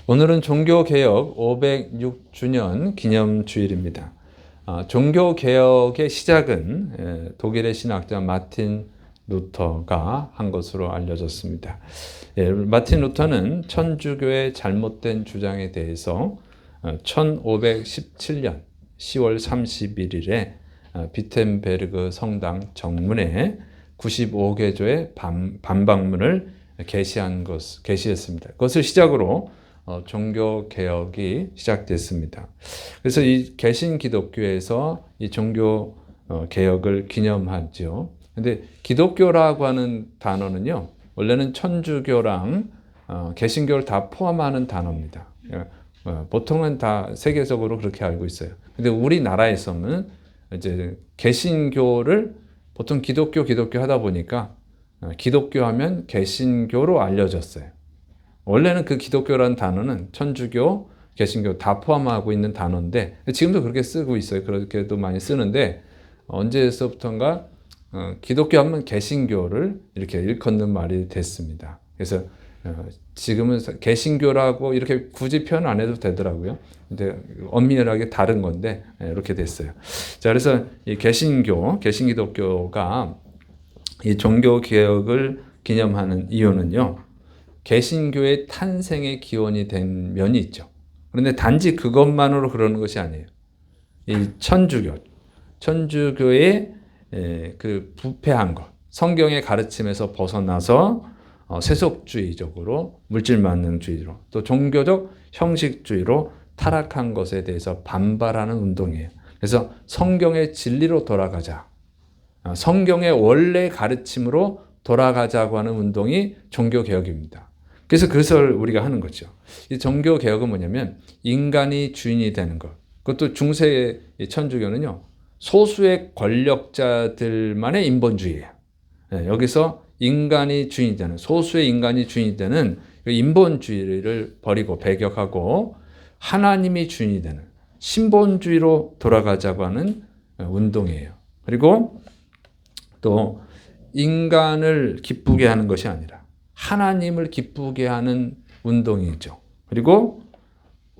오늘은 종교개혁 506주년 기념주일입니다. 종교개혁의 시작은 독일의 신학자 마틴 루터가 한 것으로 알려졌습니다. 마틴 루터는 천주교의 잘못된 주장에 대해서 1517년 10월 31일에 비텐베르그 성당 정문에 95개조의 반박문을 게시했습니다. 그것을 시작으로 종교 개혁이 시작됐습니다. 그래서 이 개신 기독교에서 이 종교 개혁을 기념하죠. 근데 기독교라고 하는 단어는요, 원래는 천주교랑 개신교를 다 포함하는 단어입니다. 보통은 다 세계적으로 그렇게 알고 있어요. 근데 우리나라에서는 이제 개신교를 보통 기독교 하다 보니까 기독교 하면 개신교로 알려졌어요. 원래는 그 기독교라는 단어는 천주교, 개신교 다 포함하고 있는 단어인데 지금도 그렇게 쓰고 있어요. 그렇게도 많이 쓰는데 언제서부턴가 기독교 하면 개신교를 이렇게 일컫는 말이 됐습니다. 그래서 지금은 개신교라고 이렇게 굳이 표현 안 해도 되더라고요. 근데 엄밀하게 다른 건데 이렇게 됐어요. 자, 그래서 이 개신기독교가 이 종교 개혁을 기념하는 이유는요, 개신교의 탄생의 기원이 된 면이 있죠. 그런데 단지 그것만으로 그러는 것이 아니에요. 이 천주교의 그 부패한 것, 성경의 가르침에서 벗어나서 세속주의적으로 물질만능주의로 또 종교적 형식주의로 타락한 것에 대해서 반발하는 운동이에요. 그래서 성경의 진리로 돌아가자. 성경의 원래 가르침으로 돌아가자고 하는 운동이 종교개혁입니다. 그래서 그것을 우리가 하는 거죠. 이 종교개혁은 뭐냐면 인간이 주인이 되는 것. 그것도 중세 천주교는요, 소수의 권력자들만의 인본주의예요. 여기서 인간이 주인이 되는, 소수의 인간이 주인이 되는 인본주의를 버리고 배격하고 하나님이 주인이 되는 신본주의로 돌아가자고 하는 운동이에요. 그리고 또 인간을 기쁘게 하는 것이 아니라 하나님을 기쁘게 하는 운동이죠. 그리고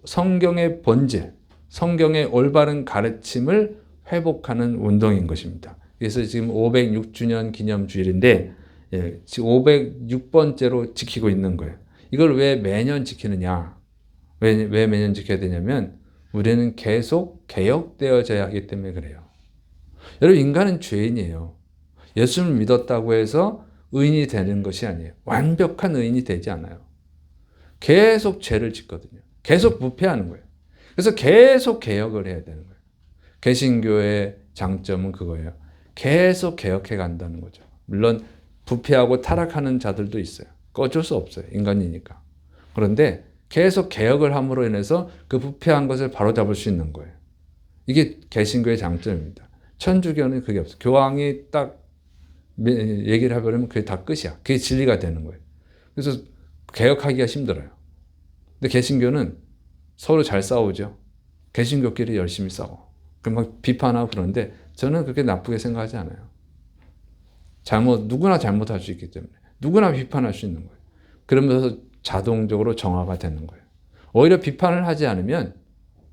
성경의 본질, 성경의 올바른 가르침을 회복하는 운동인 것입니다. 그래서 지금 506주년 기념주일인데 지금 506번째로 지키고 있는 거예요. 이걸 왜 매년 지키느냐? 왜 매년 지켜야 되냐면 우리는 계속 개혁되어져야 하기 때문에 그래요. 여러분, 인간은 죄인이에요. 예수를 믿었다고 해서 의인이 되는 것이 아니에요. 완벽한 의인이 되지 않아요. 계속 죄를 짓거든요. 계속 부패하는 거예요. 그래서 계속 개혁을 해야 되는 거예요. 개신교의 장점은 그거예요. 계속 개혁해 간다는 거죠. 물론 부패하고 타락하는 자들도 있어요. 어쩔 수 없어요. 인간이니까. 그런데 계속 개혁을 함으로 인해서 그 부패한 것을 바로잡을 수 있는 거예요. 이게 개신교의 장점입니다. 천주교는 그게 없어요. 교황이 딱 얘기를 해버리면 그게 다 끝이야. 그게 진리가 되는 거예요. 그래서 개혁하기가 힘들어요. 근데 개신교는 서로 잘 싸우죠. 개신교끼리 열심히 싸워. 그럼 막 비판하고 그러는데 저는 그렇게 나쁘게 생각하지 않아요. 누구나 잘못할 수 있기 때문에 누구나 비판할 수 있는 거예요. 그러면서 자동적으로 정화가 되는 거예요. 오히려 비판을 하지 않으면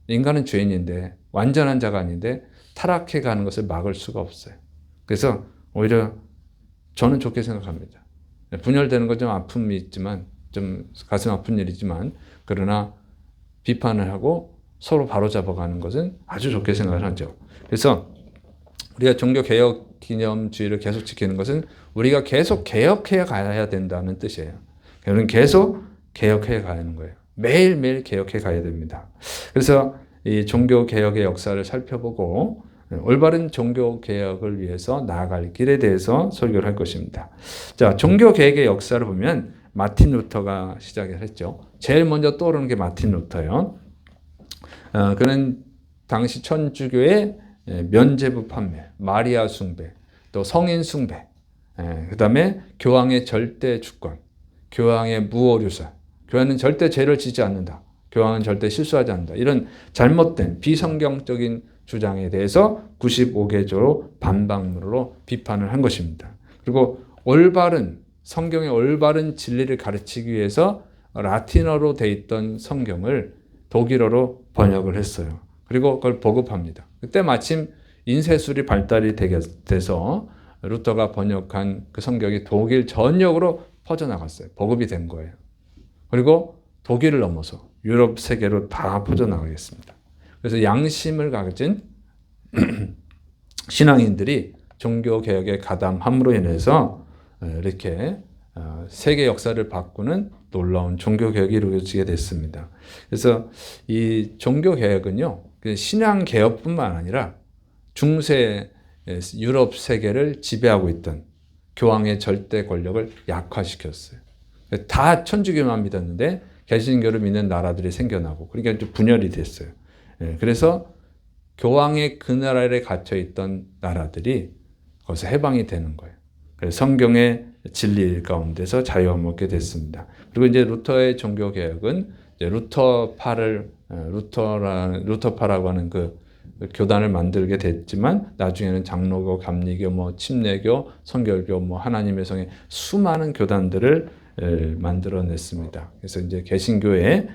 인간은 죄인인데 완전한 자가 아닌데 타락해 가는 것을 막을 수가 없어요. 그래서 오히려 저는 좋게 생각합니다. 분열되는 건 좀 아픔이 있지만, 좀 가슴 아픈 일이지만, 그러나 비판을 하고 서로 바로잡아가는 것은 아주 좋게 생각을 하죠. 그래서 우리가 종교개혁 기념주의를 계속 지키는 것은 우리가 계속 개혁해 가야 된다는 뜻이에요. 우리는 계속 개혁해 가는 거예요. 매일매일 개혁해 가야 됩니다. 그래서 이 종교개혁의 역사를 살펴보고 올바른 종교개혁을 위해서 나아갈 길에 대해서 설교를 할 것입니다. 자, 종교개혁의 역사를 보면 마틴 루터가 시작을 했죠. 제일 먼저 떠오르는 게 마틴 루터예요. 그는 당시 천주교의 면죄부 판매, 마리아 숭배, 또 성인 숭배, 그 다음에 교황의 절대 주권, 교황의 무오류설, 교황은 절대 죄를 지지 않는다, 교황은 절대 실수하지 않는다, 이런 잘못된 비성경적인 주장에 대해서 95개조로 반박문으로 비판을 한 것입니다. 그리고 올바른 성경의 올바른 진리를 가르치기 위해서 라틴어로 돼 있던 성경을 독일어로 번역을 했어요. 그리고 그걸 보급합니다. 그때 마침 인쇄술이 발달이 돼서 루터가 번역한 그 성경이 독일 전역으로 퍼져나갔어요. 보급이 된 거예요. 그리고 독일을 넘어서 유럽 세계로 다 퍼져나가겠습니다. 그래서 양심을 가진 신앙인들이 종교개혁에 가담함으로 인해서 이렇게 세계 역사를 바꾸는 놀라운 종교개혁이 이루어지게 됐습니다. 그래서 이 종교개혁은요, 신앙개혁뿐만 아니라 중세 유럽 세계를 지배하고 있던 교황의 절대 권력을 약화시켰어요. 다 천주교만 믿었는데 개신교를 믿는 나라들이 생겨나고 그러니까 분열이 됐어요. 그래서 교황의 그 나라에 갇혀 있던 나라들이 거기서 해방이 되는 거예요. 그래서 성경의 진리 가운데서 자유함을 얻게 됐습니다. 그리고 이제 루터의 종교 개혁은 이제 루터파라고 하는 그 교단을 만들게 됐지만 나중에는 장로교, 감리교, 침례교, 성결교, 하나님의 성의 수많은 교단들을 만들어냈습니다. 그래서 이제 개신교의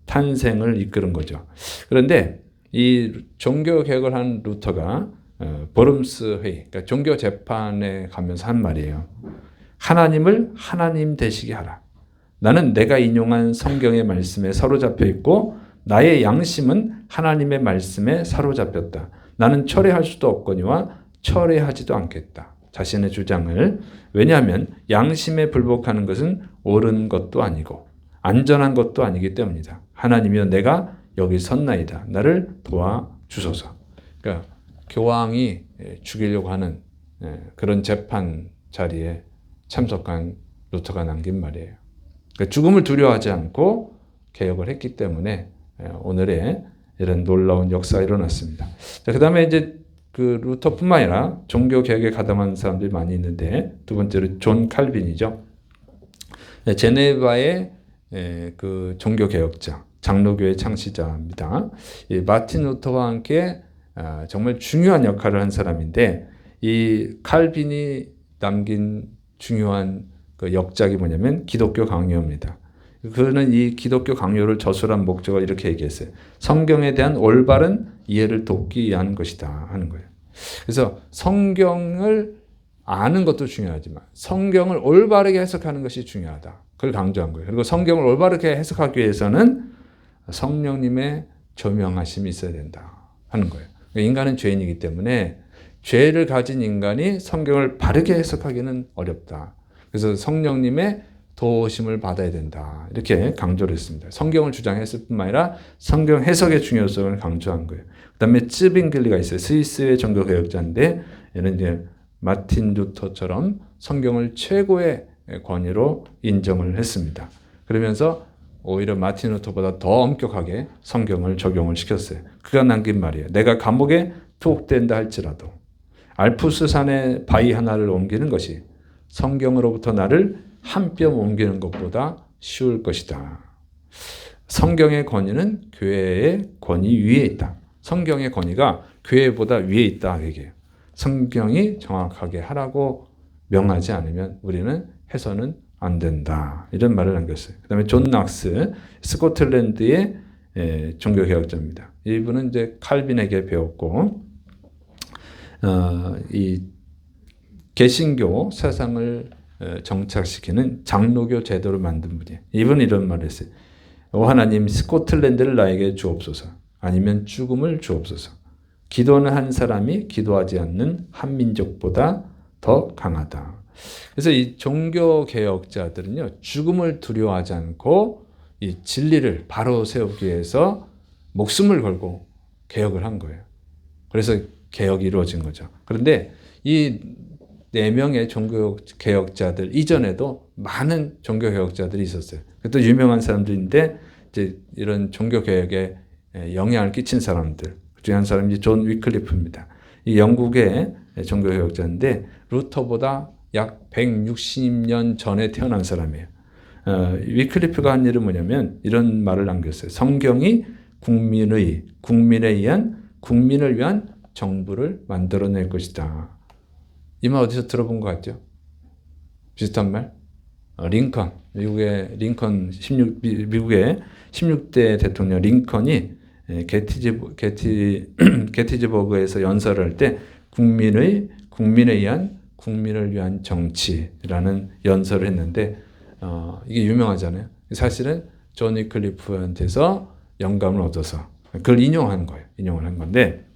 탄생을 이끄는 거죠. 그런데 이 종교 개혁을 한 루터가 버름스 회의, 그러니까 종교 재판에 가면서 한 말이에요. 하나님을 하나님 되시게 하라. 나는 내가 인용한 성경의 말씀에 사로잡혀 있고 나의 양심은 하나님의 말씀에 사로잡혔다. 나는 철회할 수도 없거니와 철회하지도 않겠다. 자신의 주장을. 왜냐하면 양심에 불복하는 것은 옳은 것도 아니고 안전한 것도 아니기 때문이다. 하나님이여 내가 여기 섰나이다. 나를 도와주소서. 그러니까 교황이 죽이려고 하는 그런 재판 자리에 참석한 루터가 남긴 말이에요. 그러니까 죽음을 두려워하지 않고 개혁을 했기 때문에 오늘의 이런 놀라운 역사가 일어났습니다. 그 다음에 이제 그 루터뿐만 아니라 종교 개혁에 가담한 사람들이 많이 있는데 두 번째로 존 칼빈이죠. 제네바의 그 종교 개혁자, 장로교의 창시자입니다. 마틴 루터와 함께 정말 중요한 역할을 한 사람인데 이 칼빈이 남긴 중요한 그 역작이 뭐냐면 기독교 강요입니다. 그는 이 기독교 강요를 저술한 목적을 이렇게 얘기했어요. 성경에 대한 올바른 이해를 돕기 위한 것이다 하는 거예요. 그래서 성경을 아는 것도 중요하지만 성경을 올바르게 해석하는 것이 중요하다. 그걸 강조한 거예요. 그리고 성경을 올바르게 해석하기 위해서는 성령님의 조명하심이 있어야 된다 하는 거예요. 인간은 죄인이기 때문에 죄를 가진 인간이 성경을 바르게 해석하기는 어렵다. 그래서 성령님의 도우심을 받아야 된다. 이렇게 강조를 했습니다. 성경을 주장했을 뿐만 아니라 성경 해석의 중요성을 강조한 거예요. 그 다음에 츠빙글리가 있어요. 스위스의 종교개혁자인데 얘는 이제 마틴 루터처럼 성경을 최고의 권위로 인정을 했습니다. 그러면서 오히려 마틴 루터보다 더 엄격하게 성경을 적용을 시켰어요. 그가 남긴 말이에요. 내가 감옥에 투옥된다 할지라도 알프스 산에 바위 하나를 옮기는 것이 성경으로부터 나를 한 뼘 옮기는 것보다 쉬울 것이다. 성경의 권위는 교회의 권위 위에 있다. 성경의 권위가 교회보다 위에 있다. 얘기해요. 성경이 정확하게 하라고 명하지 않으면 우리는 해서는 안 된다. 이런 말을 남겼어요. 그 다음에 존 낙스, 스코틀랜드의 종교개혁자입니다. 이분은 이제 칼빈에게 배웠고, 이 개신교 사상을 정착시키는 장로교 제도를 만든 분이에요. 이분은 이런 말을 했어요. 오 하나님, 스코틀랜드를 나에게 주옵소서. 아니면 죽음을 주옵소서. 기도는 한 사람이 기도하지 않는 한 민족보다 더 강하다. 그래서 이 종교 개혁자들은요, 죽음을 두려워하지 않고 이 진리를 바로 세우기 위해서 목숨을 걸고 개혁을 한 거예요. 그래서 개혁이 이루어진 거죠. 그런데 이 4명의 종교 개혁자들 이전에도 많은 종교 개혁자들이 있었어요. 또 유명한 사람들인데 이제 이런 종교 개혁에 영향을 끼친 사람들 그중에 한 사람이 존 위클리프입니다. 이 영국의 종교 개혁자인데 루터보다 약 160년 전에 태어난 사람이에요. 위클리프가 한 일은 뭐냐면 이런 말을 남겼어요. 성경이 국민에 의한 국민을 위한 정부를 만들어낼 것이다. 이 말 어디서 들어본 것 같죠? 비슷한 말? 링컨, 미국의 16대 대통령 링컨이 게티즈버그에서 연설을 할 때 국민을 위한 정치라는 연설을 했는데 이게 유명하잖아요. 사실은 존 위클리프한테서 영감을 얻어서 그걸 인용을 한 건데,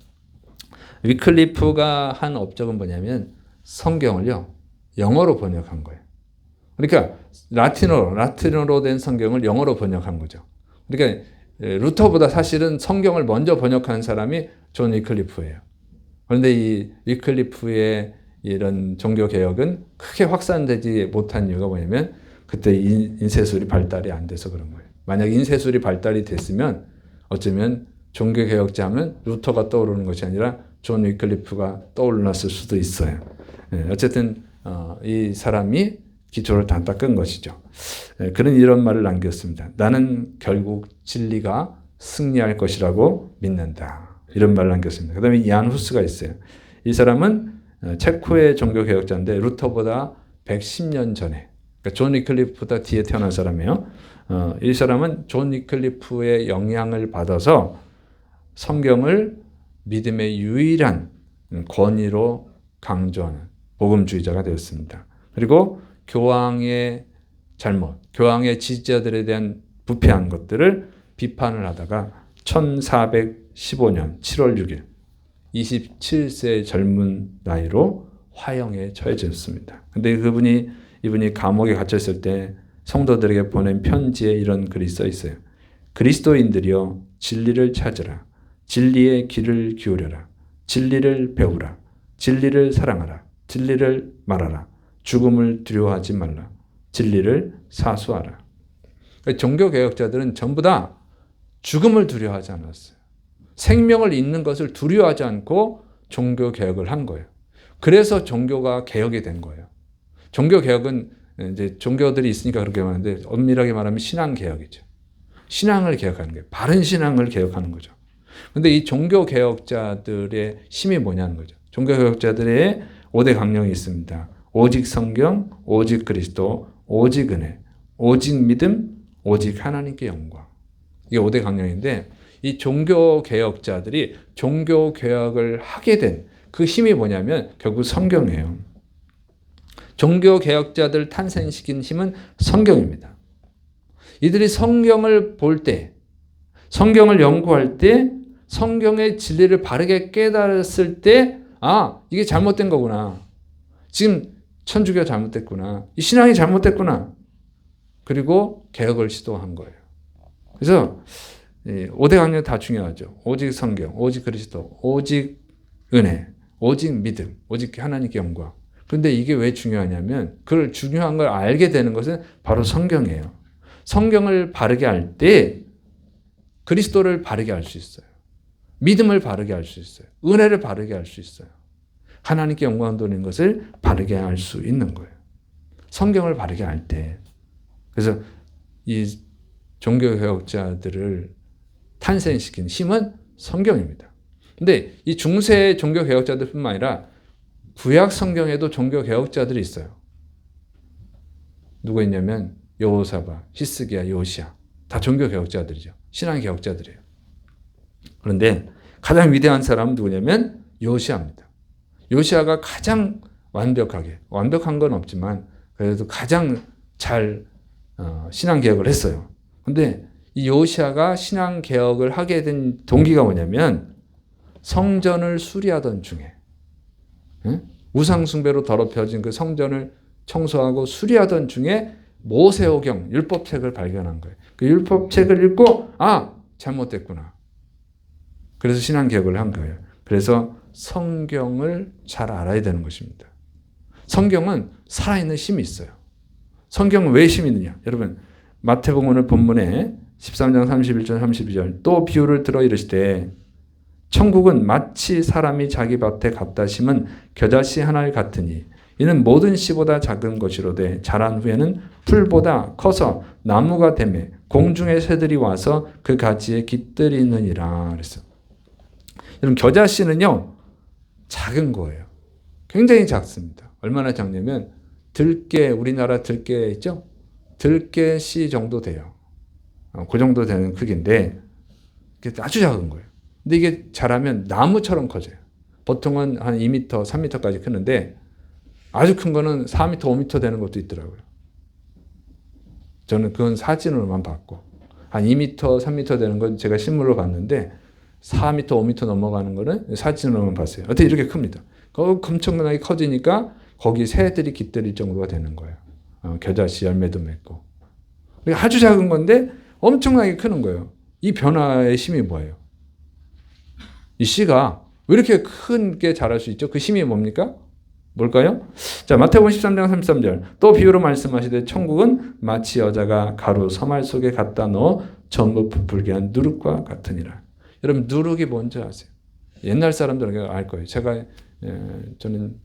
위클리프가 한 업적은 뭐냐면 성경을요 영어로 번역한 거예요. 그러니까 라틴어로 된 성경을 영어로 번역한 거죠. 그러니까 루터보다 사실은 성경을 먼저 번역한 사람이 존 위클리프예요. 그런데 이 위클리프의 이런 종교 개혁은 크게 확산되지 못한 이유가 뭐냐면 그때 인쇄술이 발달이 안 돼서 그런 거예요. 만약 인쇄술이 발달이 됐으면 어쩌면 종교 개혁자 하면 루터가 떠오르는 것이 아니라 존 위클리프가 떠올랐을 수도 있어요. 어쨌든 이 사람이 기초를 다 닦은 것이죠. 이런 말을 남겼습니다. 나는 결국 진리가 승리할 것이라고 믿는다. 이런 말을 남겼습니다. 그 다음에 얀 후스가 있어요. 이 사람은 체코의 종교개혁자인데 루터보다 110년 전에, 그러니까 존 위클리프보다 뒤에 태어난 사람이에요. 이 사람은 존 위클리프의 영향을 받아서 성경을 믿음의 유일한 권위로 강조하는 복음주의자가 되었습니다. 그리고 교황의 잘못, 교황의 지지자들에 대한 부패한 것들을 비판을 하다가 1415년 7월 6일 27세 젊은 나이로 화형에 처해졌습니다. 근데 이분이 감옥에 갇혔을 때 성도들에게 보낸 편지에 이런 글이 써 있어요. 그리스도인들이여 진리를 찾으라. 진리의 길을 기울여라. 진리를 배우라. 진리를 사랑하라. 진리를 말하라. 죽음을 두려워하지 말라. 진리를 사수하라. 종교개혁자들은 전부 다 죽음을 두려워하지 않았어요. 생명을 잃는 것을 두려워하지 않고 종교개혁을 한 거예요. 그래서 종교가 개혁이 된 거예요. 종교개혁은 이제 종교들이 있으니까 그렇게 말하는데 엄밀하게 말하면 신앙개혁이죠. 신앙을 개혁하는 거예요. 바른 신앙을 개혁하는 거죠. 근데 이 종교개혁자들의 힘이 뭐냐는 거죠. 종교개혁자들의 5대 강령이 있습니다. 오직 성경, 오직 그리스도, 오직 은혜, 오직 믿음, 오직 하나님께 영광. 이게 5대 강령인데 이 종교개혁자들이 종교개혁을 하게 된 그 힘이 뭐냐면 결국 성경이에요. 종교개혁자들 탄생시킨 힘은 성경입니다. 이들이 성경을 볼 때, 성경을 연구할 때, 성경의 진리를 바르게 깨달았을 때, 이게 잘못된 거구나. 지금 천주교가 잘못됐구나. 이 신앙이 잘못됐구나. 그리고 개혁을 시도한 거예요. 그래서 5대 강령 다 중요하죠. 오직 성경, 오직 그리스도, 오직 은혜, 오직 믿음, 오직 하나님께 영광. 그런데 이게 왜 중요하냐면 그걸 중요한 걸 알게 되는 것은 바로 성경이에요. 성경을 바르게 알 때 그리스도를 바르게 알 수 있어요. 믿음을 바르게 알 수 있어요. 은혜를 바르게 알 수 있어요. 하나님께 영광 돌리는 것을 바르게 알 수 있는 거예요. 성경을 바르게 알 때. 그래서 이 종교개혁자들을 탄생시킨 힘은 성경입니다. 근데 이 중세 종교개혁자들뿐만 아니라 구약 성경에도 종교개혁자들이 있어요. 누가 있냐면 여호사밧, 히스기야, 요시야. 다 종교개혁자들이죠. 신앙개혁자들이에요. 그런데 가장 위대한 사람은 누구냐면 요시야입니다. 요시야가 가장 완벽한 건 없지만 그래도 가장 잘 신앙개혁을 했어요. 그런데 이 요시야가 신앙개혁을 하게 된 동기가 뭐냐면 성전을 수리하던 중에 우상숭배로 더럽혀진 그 성전을 청소하고 수리하던 중에 모세오경 율법책을 발견한 거예요. 그 율법책을 읽고 잘못됐구나. 그래서 신앙개혁을 한 거예요. 그래서 성경을 잘 알아야 되는 것입니다. 성경은 살아있는 힘이 있어요. 성경은 왜 힘이 있느냐? 여러분 마태복음 오늘 본문에 13장 31절 32절 또 비유를 들어 이르시되 천국은 마치 사람이 자기 밭에 갖다 심은 겨자씨 하나를 같으니 이는 모든 씨보다 작은 것이로되 자란 후에는 풀보다 커서 나무가 되매 공중의 새들이 와서 그 가지에 깃들이느니라 그랬어. 여러분 겨자씨는요 작은 거예요. 굉장히 작습니다. 얼마나 작냐면 우리나라 들깨 있죠? 들깨 씨 정도 돼요. 그 정도 되는 크기인데 이게 아주 작은 거예요. 근데 이게 자라면 나무처럼 커져요. 보통은 한 2m, 3m까지 크는데 아주 큰 거는 4m, 5m 되는 것도 있더라고요. 저는 그건 사진으로만 봤고 한 2m, 3m 되는 건 제가 실물로 봤는데 4m, 5m 넘어가는 거는 사진으로만 봤어요. 어떻게 이렇게 큽니다. 엄청나게 커지니까 거기 새들이 깃들일 정도가 되는 거예요. 겨자씨 열매도 맺고. 아주 작은 건데 엄청나게 크는 거예요. 이 변화의 힘이 뭐예요? 이 씨가 왜 이렇게 큰 게 자랄 수 있죠? 그 힘이 뭡니까? 뭘까요? 자, 마태복음 13장 33절. 또 비유로 말씀하시되 천국은 마치 여자가 가루 서말 속에 갖다 넣어 전부 부풀게 한 누룩과 같으니라. 여러분 누룩이 뭔지 아세요? 옛날 사람들은 알 거예요. 저는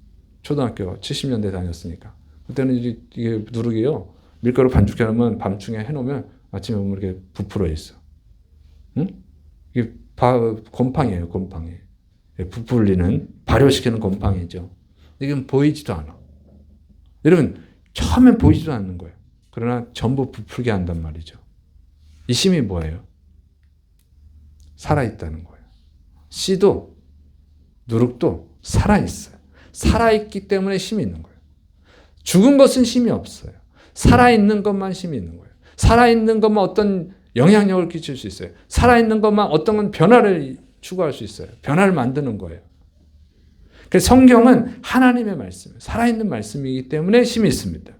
초등학교 70년대 다녔으니까 그때는 이게 누룩이요. 밀가루 반죽해 놓으면 밤중에 해놓으면 아침에 보면 이렇게 부풀어 있어. 응? 이게 곰팡이에요. 곰팡이. 부풀리는 발효시키는 곰팡이죠. 이건 보이지도 않아. 여러분 처음엔 보이지도 않는 거예요. 그러나 전부 부풀게 한단 말이죠. 이 힘이 뭐예요? 살아있다는 거예요. 씨도 누룩도 살아있어요. 살아있기 때문에 힘이 있는 거예요. 죽은 것은 힘이 없어요. 살아있는 것만 힘이 있는 거예요. 살아있는 것만 어떤 영향력을 끼칠 수 있어요. 살아있는 것만 어떤 변화를 추구할 수 있어요. 변화를 만드는 거예요. 그래서 성경은 하나님의 말씀, 살아있는 말씀이기 때문에 힘이 있습니다.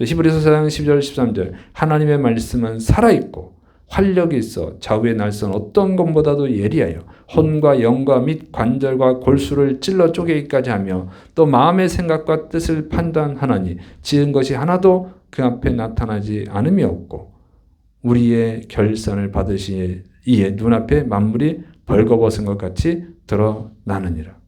히브리서 4장 12절 13절 하나님의 말씀은 살아있고 활력이 있어 좌우의 날선 어떤 것보다도 예리하여 혼과 영과 및 관절과 골수를 찔러 쪼개기까지 하며 또 마음의 생각과 뜻을 판단하나니 지은 것이 하나도 그 앞에 나타나지 않음이 없고 우리의 결산을 받으시기에 눈앞에 만물이 벌거벗은 것 같이 드러나느니라.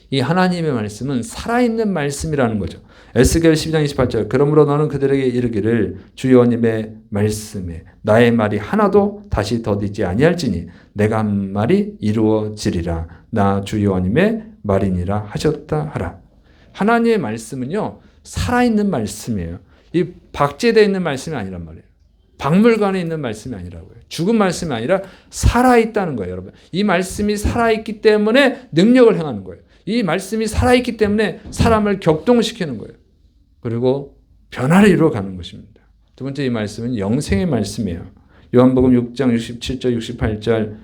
이 하나님의 말씀은 살아있는 말씀이라는 거죠. 에스겔 12장 28절 그러므로 너는 그들에게 이르기를 주 여호와님의 말씀에 나의 말이 하나도 다시 더디지 아니할지니 내가 한 말이 이루어지리라. 나 주 여호와님의 말이니라 하셨다 하라. 하나님의 말씀은요 살아있는 말씀이에요. 이 박제되어 있는 말씀이 아니란 말이에요. 박물관에 있는 말씀이 아니라고요. 죽은 말씀이 아니라 살아있다는 거예요. 여러분 이 말씀이 살아있기 때문에 능력을 행하는 거예요. 이 말씀이 살아있기 때문에 사람을 격동시키는 거예요. 그리고 변화를 이루어가는 것입니다. 두 번째 이 말씀은 영생의 말씀이에요. 요한복음 6장 67절 68절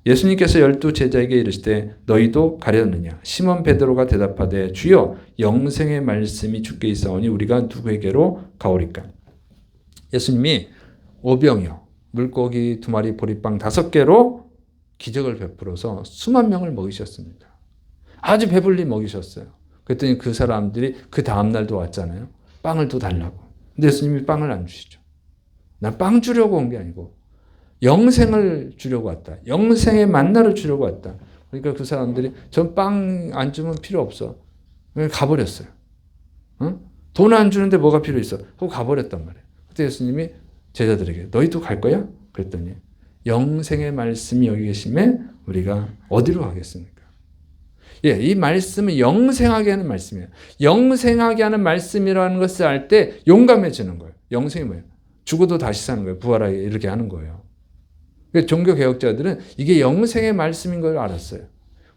예수님께서 12 제자에게 이르시되 너희도 가려느냐 시몬 베드로가 대답하되 주여 영생의 말씀이 주께 있사오니 우리가 누구에게로 가오리까. 예수님이 오병이어 물고기 2마리 보리빵 5개로 기적을 베풀어서 수만 명을 먹이셨습니다. 아주 배불리 먹이셨어요. 그랬더니 그 사람들이 그 다음날도 왔잖아요. 빵을 또 달라고. 근데 예수님이 빵을 안 주시죠. 난 빵 주려고 온 게 아니고 영생을 주려고 왔다. 영생의 만나를 주려고 왔다. 그러니까 그 사람들이 전 빵 안 주면 필요 없어. 가버렸어요. 응? 돈 안 주는데 뭐가 필요 있어? 하고 가버렸단 말이에요. 그때 예수님이 제자들에게 너희도 갈 거야? 그랬더니 영생의 말씀이 여기 계심에 우리가 어디로 가겠습니까? 예, 이 말씀은 영생하게 하는 말씀이에요. 영생하게 하는 말씀이라는 것을 알 때 용감해지는 거예요. 영생이 뭐예요? 죽어도 다시 사는 거예요. 부활하게 이렇게 하는 거예요. 종교 개혁자들은 이게 영생의 말씀인 걸 알았어요.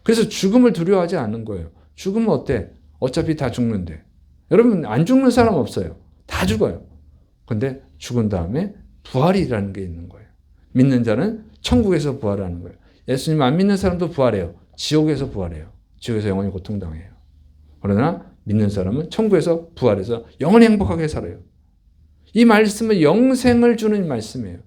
그래서 죽음을 두려워하지 않는 거예요. 죽으면 어때? 어차피 다 죽는데. 여러분 안 죽는 사람 없어요. 다 죽어요. 근데 죽은 다음에 부활이라는 게 있는 거예요. 믿는 자는 천국에서 부활하는 거예요. 예수님 안 믿는 사람도 부활해요. 지옥에서 부활해요. 지옥에서 영원히 고통당해요. 그러나 믿는 사람은 천국에서 부활해서 영원히 행복하게 살아요. 이 말씀은 영생을 주는 말씀이에요.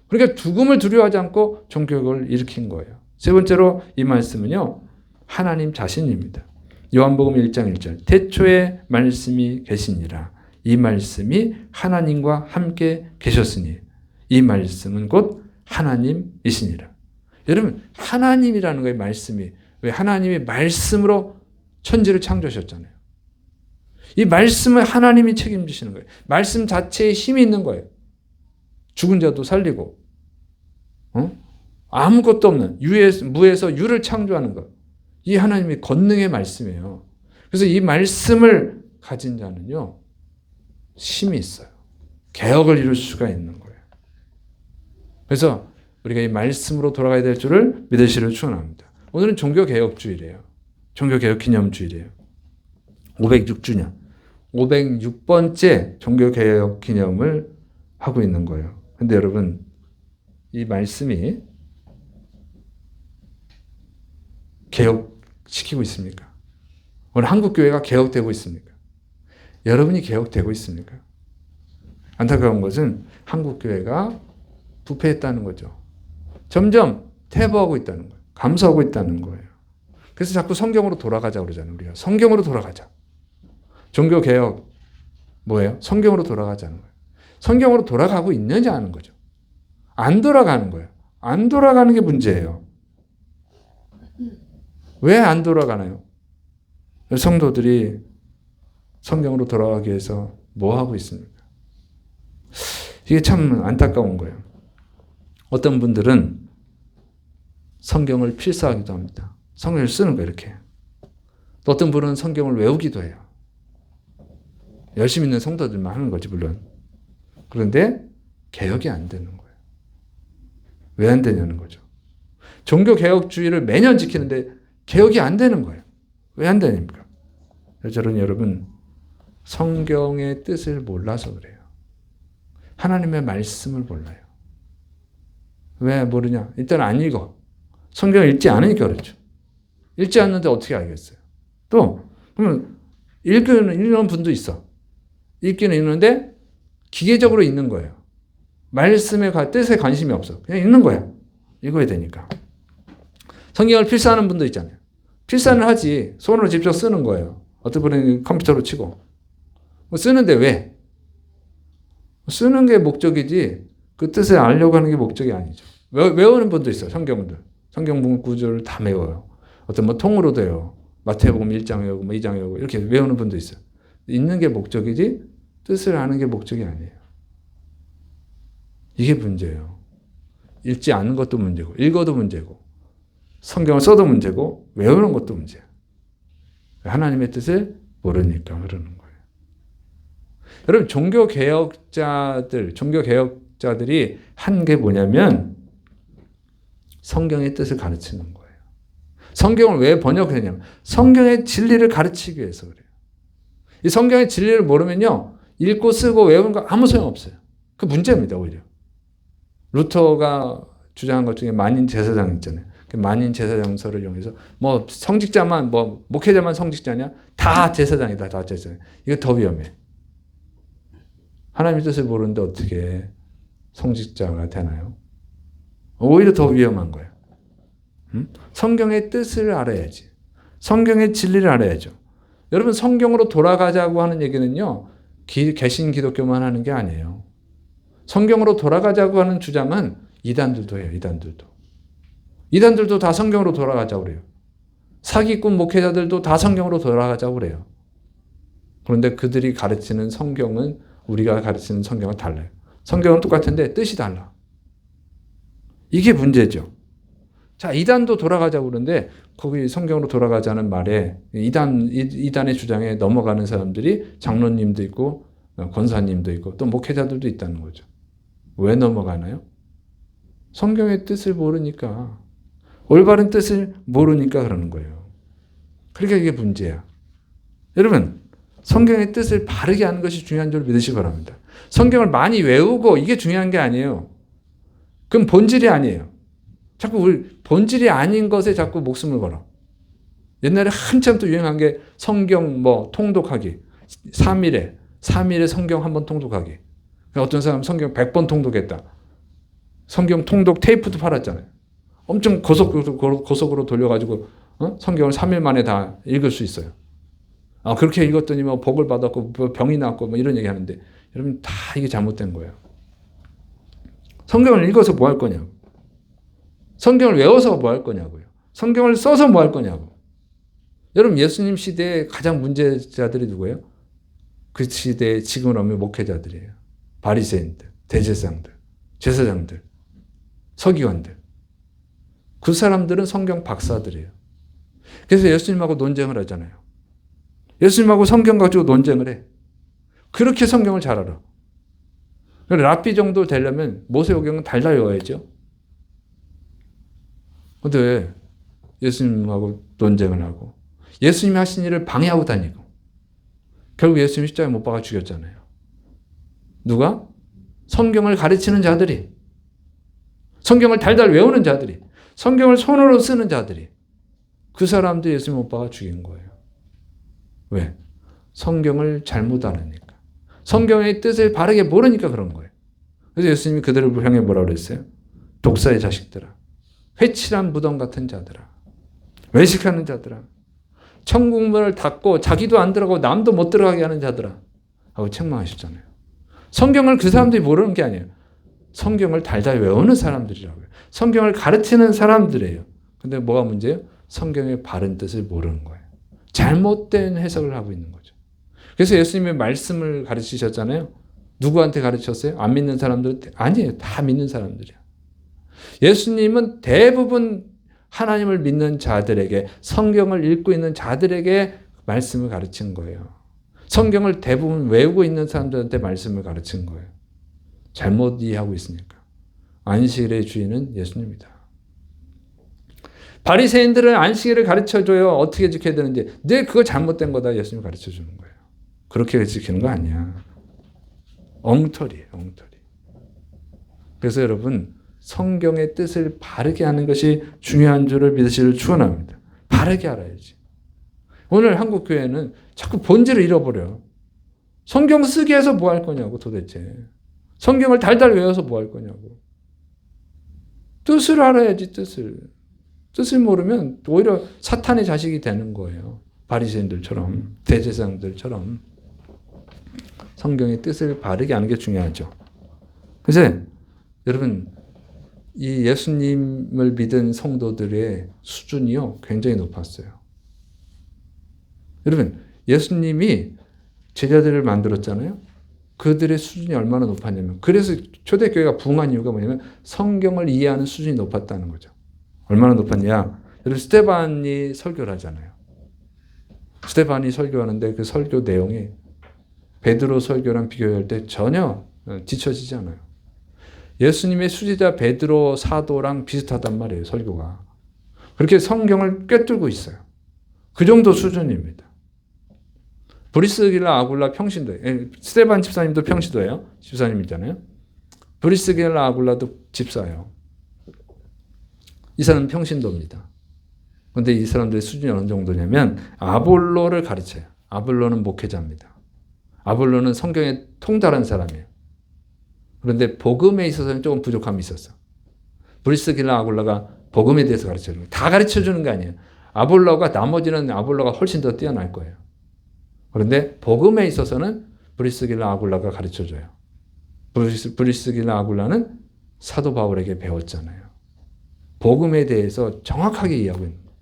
그러니까 죽음을 두려워하지 않고 종교개혁을 일으킨 거예요. 세 번째로 이 말씀은요. 하나님 자신입니다. 요한복음 1장 1절 태초에 말씀이 계시니라. 이 말씀이 하나님과 함께 계셨으니 이 말씀은 곧 하나님이시니라. 여러분 하나님이라는 거예요. 말씀이. 왜 하나님이 말씀으로 천지를 창조하셨잖아요. 이 말씀을 하나님이 책임지시는 거예요. 말씀 자체에 힘이 있는 거예요. 죽은 자도 살리고 아무것도 없는 무에서 유를 창조하는 것. 이 하나님의 권능의 말씀이에요. 그래서 이 말씀을 가진 자는요. 힘이 있어요. 개혁을 이룰 수가 있는 거예요. 그래서 우리가 이 말씀으로 돌아가야 될 줄을 믿으시기를 축원합니다. 오늘은 종교개혁주일이에요. 종교개혁기념주일이에요. 506주년. 506번째 종교개혁 기념을 하고 있는 거예요. 근데 여러분, 이 말씀이 개혁시키고 있습니까? 오늘 한국교회가 개혁되고 있습니까? 여러분이 개혁되고 있습니까? 안타까운 것은 한국교회가 부패했다는 거죠. 점점 퇴보하고 있다는 거예요. 감소하고 있다는 거예요. 그래서 자꾸 성경으로 돌아가자 그러잖아요. 우리가 성경으로 돌아가자. 종교개혁 뭐예요? 성경으로 돌아가자는 거예요. 성경으로 돌아가고 있느냐 하는 거죠. 안 돌아가는 거예요. 안 돌아가는 게 문제예요. 왜 안 돌아가나요? 성도들이 성경으로 돌아가기 위해서 뭐 하고 있습니까? 이게 참 안타까운 거예요. 어떤 분들은 성경을 필사하기도 합니다. 성경을 쓰는 거예요, 이렇게. 또 어떤 분은 성경을 외우기도 해요. 열심히 있는 성도들만 하는 거지, 물론. 그런데 개혁이 안 되는 거예요. 왜 안 되냐는 거죠. 종교개혁주의를 매년 지키는데 개혁이 안 되는 거예요. 왜 안 되니까? 저는 여러분, 성경의 뜻을 몰라서 그래요. 하나님의 말씀을 몰라요. 왜 모르냐? 일단 안 읽어. 성경을 읽지 않으니까 그렇죠. 읽지 않는데 어떻게 알겠어요? 또, 그러면 읽는 분도 있어. 읽기는 읽는데 기계적으로 읽는 거예요. 말씀의 뜻에 관심이 없어. 그냥 읽는 거야. 읽어야 되니까. 성경을 필사하는 분도 있잖아요. 필사는 하지. 손으로 직접 쓰는 거예요. 어떤 분은 컴퓨터로 치고. 쓰는데 왜? 쓰는 게 목적이지 그 뜻을 알려고 하는 게 목적이 아니죠. 외우는 분도 있어요. 성경들. 성경 구절을 다 외워요. 어떤 뭐 통으로도 외워. 마태복음 1장 외우고 2장 외우고 이렇게 외우는 분도 있어요. 읽는 게 목적이지 뜻을 아는 게 목적이 아니에요. 이게 문제예요. 읽지 않는 것도 문제고 읽어도 문제고 성경을 써도 문제고 외우는 것도 문제예요. 하나님의 뜻을 모르니까 그러는 거예요. 여러분, 종교개혁자들이 한 게 뭐냐면 성경의 뜻을 가르치는 거예요. 성경을 왜 번역했냐면 성경의 진리를 가르치기 위해서 그래요. 이 성경의 진리를 모르면요, 읽고 쓰고 외우는 거 아무 소용없어요. 그 문제입니다, 오히려. 루터가 주장한 것 중에 만인 제사장 있잖아요. 그 만인 제사장서를 이용해서 뭐 성직자만, 뭐 목회자만 성직자냐? 다 제사장이다, 다 제사장. 이거 더 위험해. 하나님의 뜻을 모르는데 어떻게 성직자가 되나요? 오히려 더 위험한 거예요. 성경의 뜻을 알아야지. 성경의 진리를 알아야죠. 여러분, 성경으로 돌아가자고 하는 얘기는요, 개신 기독교만 하는 게 아니에요. 성경으로 돌아가자고 하는 주장은 이단들도 해요. 이단들도 다 성경으로 돌아가자고 그래요. 사기꾼 목회자들도 다 성경으로 돌아가자고 그래요. 그런데 그들이 가르치는 성경은 우리가 가르치는 성경은 달라요. 성경은 똑같은데 뜻이 달라. 이게 문제죠. 자, 이단도 돌아가자고 그러는데 거기 성경으로 돌아가자는 말에 이단의 주장에 넘어가는 사람들이 장로님도 있고 권사님도 있고 또 목회자들도 있다는 거죠. 왜 넘어가나요? 성경의 뜻을 모르니까, 올바른 뜻을 모르니까 그러는 거예요. 그러니까 이게 문제야. 여러분, 성경의 뜻을 바르게 하는 것이 중요한 줄 믿으시기 바랍니다. 성경을 많이 외우고 이게 중요한 게 아니에요. 그럼 본질이 아니에요. 자꾸 우리 본질이 아닌 것에 자꾸 목숨을 걸어. 옛날에 한참 또 유행한 게 성경 뭐 통독하기. 3일에 성경 한 번 통독하기. 어떤 사람 성경 100번 통독했다. 성경 통독 테이프도 팔았잖아요. 엄청 고속으로 돌려가지고 성경을 3일 만에 다 읽을 수 있어요. 그렇게 읽었더니 뭐 복을 받았고 병이 났고 뭐 이런 얘기 하는데 여러분, 다 이게 잘못된 거예요. 성경을 읽어서 뭐 할 거냐고. 성경을 외워서 뭐 할 거냐고요. 성경을 써서 뭐 할 거냐고. 여러분, 예수님 시대에 가장 문제자들이 누구예요? 그 시대에 지금은 없는 목회자들이에요. 바리새인들, 대제사장들, 제사장들, 서기관들. 그 사람들은 성경 박사들이에요. 그래서 예수님하고 논쟁을 하잖아요. 예수님하고 성경 가지고 논쟁을 해. 그렇게 성경을 잘 알아. 랍비 정도 되려면 모세오경은 달달 외워야죠. 근데 왜 예수님하고 논쟁을 하고 예수님이 하신 일을 방해하고 다니고 결국 예수님 십자가에 못 박아 죽였잖아요. 누가? 성경을 가르치는 자들이, 성경을 달달 외우는 자들이, 성경을 손으로 쓰는 자들이, 그 사람도 예수님 못 박아 죽인 거예요. 왜? 성경을 잘못 아니까. 성경의 뜻을 바르게 모르니까 그런 거예요. 그래서 예수님이 그들을 향해 뭐라고 그랬어요? 독사의 자식들아, 회칠한 무덤 같은 자들아, 외식하는 자들아, 천국문을 닫고 자기도 안 들어가고 남도 못 들어가게 하는 자들아 하고 책망하셨잖아요. 성경을 그 사람들이 모르는 게 아니에요. 성경을 달달 외우는 사람들이라고요. 성경을 가르치는 사람들이에요. 근데 뭐가 문제예요? 성경의 바른 뜻을 모르는 거예요. 잘못된 해석을 하고 있는 거죠. 그래서 예수님의 말씀을 가르치셨잖아요. 누구한테 가르쳤어요? 안 믿는 사람들한테? 아니에요. 다 믿는 사람들이야. 예수님은 대부분 하나님을 믿는 자들에게, 성경을 읽고 있는 자들에게 말씀을 가르친 거예요. 성경을 대부분 외우고 있는 사람들한테 말씀을 가르친 거예요. 잘못 이해하고 있으니까. 안식일의 주인은 예수님이다. 바리새인들은 안식일을 가르쳐줘요. 어떻게 지켜야 되는지. 네, 그거 잘못된 거다. 예수님이 가르쳐주는 거예요. 그렇게 지키는 거 아니야. 엉터리예요. 엉터리. 그래서 여러분, 성경의 뜻을 바르게 하는 것이 중요한 줄을 믿으시기를 축원합니다. 바르게 알아야지. 오늘 한국 교회는 자꾸 본질을 잃어버려요. 성경 쓰기 해서 뭐 할 거냐고 도대체. 성경을 달달 외워서 뭐 할 거냐고. 뜻을 알아야지, 뜻을. 뜻을 모르면 오히려 사탄의 자식이 되는 거예요. 바리새인들처럼, 대제사장들처럼. 성경의 뜻을 바르게 아는 게 중요하죠. 그래서 여러분, 이 예수님을 믿은 성도들의 수준이요, 굉장히 높았어요. 여러분, 예수님이 제자들을 만들었잖아요. 그들의 수준이 얼마나 높았냐면, 그래서 초대교회가 부흥한 이유가 뭐냐면 성경을 이해하는 수준이 높았다는 거죠. 얼마나 높았냐? 여러분, 스데반이 설교를 하잖아요. 스데반이 설교하는데 그 설교 내용이 베드로 설교랑 비교할 때 전혀 뒤처지지 않아요. 예수님의 수제자 베드로 사도랑 비슷하단 말이에요, 설교가. 그렇게 성경을 꿰뚫고 있어요. 그 정도 수준입니다. 브리스길라 아굴라 평신도예요. 스데반 집사님도 평신도예요. 집사님이잖아요. 브리스길라 아굴라도 집사예요. 이 사람은 평신도입니다. 그런데 이 사람들의 수준이 어느 정도냐면 아볼로를 가르쳐요. 아볼로는 목회자입니다. 아볼로는 성경에 통달한 사람이에요. 그런데 복음에 있어서는 조금 부족함이 있었어. 브리스길라 아굴라가 복음에 대해서 가르쳐주는 거예요. 다 가르쳐주는 게 아니에요. 나머지는 아볼로가 훨씬 더 뛰어날 거예요. 그런데 복음에 있어서는 브리스길라 아굴라가 가르쳐줘요. 브리스길라 아굴라는 사도 바울에게 배웠잖아요. 복음에 대해서 정확하게 이해하고 있는 거예요.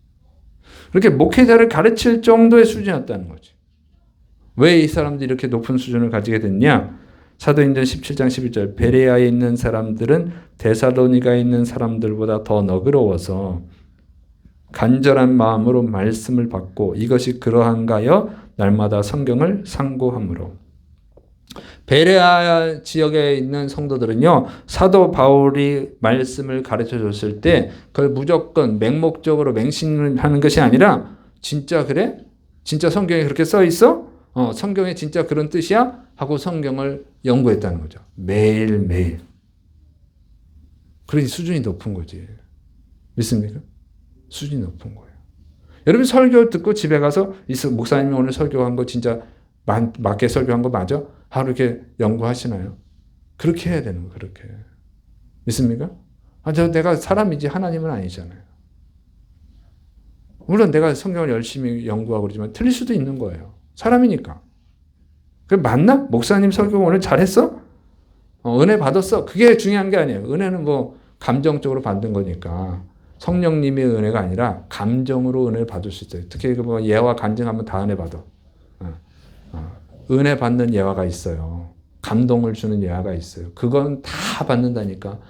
그렇게 목회자를 가르칠 정도의 수준이었다는 거지. 왜 이 사람들이 이렇게 높은 수준을 가지게 됐냐? 사도행전 17장 11절, 베레아에 있는 사람들은 데살로니가에 있는 사람들보다 더 너그러워서 간절한 마음으로 말씀을 받고 이것이 그러한가 하여 날마다 성경을 상고함으로. 베레아 지역에 있는 성도들은요, 사도 바울이 말씀을 가르쳐 줬을 때 그걸 무조건 맹목적으로 맹신하는 것이 아니라 진짜 그래? 진짜 성경에 그렇게 써 있어? 성경에 진짜 그런 뜻이야? 하고 성경을 연구했다는 거죠. 매일매일. 그러니 수준이 높은 거지. 믿습니까? 수준이 높은 거예요. 여러분 설교 듣고 집에 가서 목사님이 오늘 설교한 거 진짜 맞게 설교한 거 맞아? 하루 이렇게 연구하시나요? 그렇게 해야 되는 거예요. 그렇게. 믿습니까? 내가 사람이지 하나님은 아니잖아요. 물론 내가 성경을 열심히 연구하고 그러지만 틀릴 수도 있는 거예요. 사람이니까. 그게 맞나? 목사님 설교 오늘 잘했어? 은혜 받았어? 그게 중요한 게 아니에요. 은혜는 뭐 감정적으로 받는 거니까. 성령님의 은혜가 아니라 감정으로 은혜를 받을 수 있어요. 특히 뭐 예화 간증하면 다 은혜 받아. 은혜 받는 예화가 있어요. 감동을 주는 예화가 있어요. 그건 다 받는다니까.